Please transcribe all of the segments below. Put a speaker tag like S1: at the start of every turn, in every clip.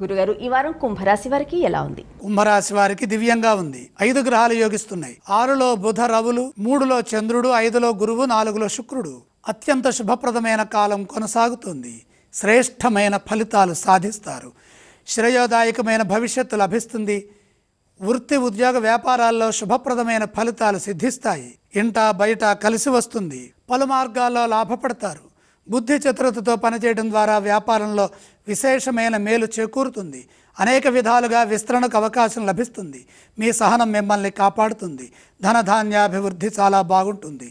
S1: గురుగారు, ఈ వారం కుంభరాశి వారికి ఎలా ఉంది?
S2: కుంభరాశి వారికి దివ్యంగా ఉంది. 5 గ్రహాలు యోగిస్తున్నాయి. 6లో బుధ రవులు, 3లో చంద్రుడు, 5లో గురువు, 4లో శుక్రుడు. అత్యంత శుభప్రదమైన కాలం కొనసాగుతుంది. శ్రేష్టమైన ఫలితాలు సాధిస్తారు. శ్రేయోదాయకమైన భవిష్యత్తు లభిస్తుంది. వృత్తి ఉద్యోగ వ్యాపారాల్లో శుభప్రదమైన ఫలితాలు సిద్ధిస్తాయి. ఇంట బయట కలిసి వస్తుంది. పలు మార్గాల్లో లాభపడతారు. బుద్ధి చతురతతో పనిచేయడం ద్వారా వ్యాపారంలో విశేషమైన మేలు చేకూరుతుంది. అనేక విధాలుగా విస్తరణకు అవకాశం లభిస్తుంది. మీ సహనం మిమ్మల్ని కాపాడుతుంది. ధనధాన్యాభివృద్ధి చాలా బాగుంటుంది.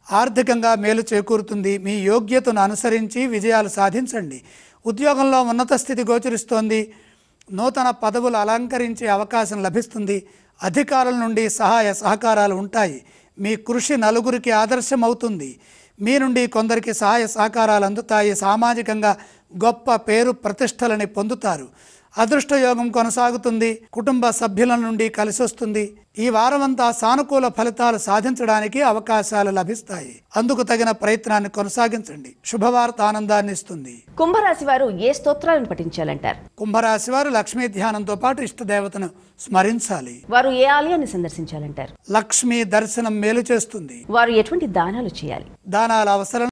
S2: ఆర్థికంగా మేలు చేకూరుతుంది. మీ యోగ్యతను అనుసరించి విజయాలు సాధించండి. ఉద్యోగంలో ఉన్నత స్థితి గోచరిస్తోంది. నూతన పదవులు అలంకరించే అవకాశం లభిస్తుంది. అధికారుల నుండి సహాయ సహకారాలు ఉంటాయి. మీ కృషి నలుగురికి ఆదర్శం అవుతుంది. మీ నుండి కొందరికి సహాయ సహకారాలు అందుతాయి. సామాజికంగా గొప్ప పేరు ప్రతిష్టలని పొందుతారు. అదృష్టయోగం కొనసాగుతుంది. కుటుంబ సభ్యుల నుండి కలిసి వస్తుంది. ఈ వారమంతా సానుకూల ఫలితాలు సాధించడానికి అవకాశాలు లభిస్తాయి. అందుకు తగిన ప్రయత్నాన్ని కొనసాగించండి. శుభవార్త ఆనందాన్ని ఇస్తుంది.
S1: కుంభరాశి వారు ఏ స్తోత్రాలను పఠించాలంటారు?
S2: కుంభరాశి వారు లక్ష్మీ ధ్యానంతో పాటు ఇష్టదేవతను స్మరించాలి.
S1: వారు ఏ ఆలయాన్ని సందర్శించాలంటారు?
S2: లక్ష్మీ దర్శనం మేలు చేస్తుంది.
S1: వారు ఎటువంటి దానాలు చేయాలి?
S2: దానాల అవసరం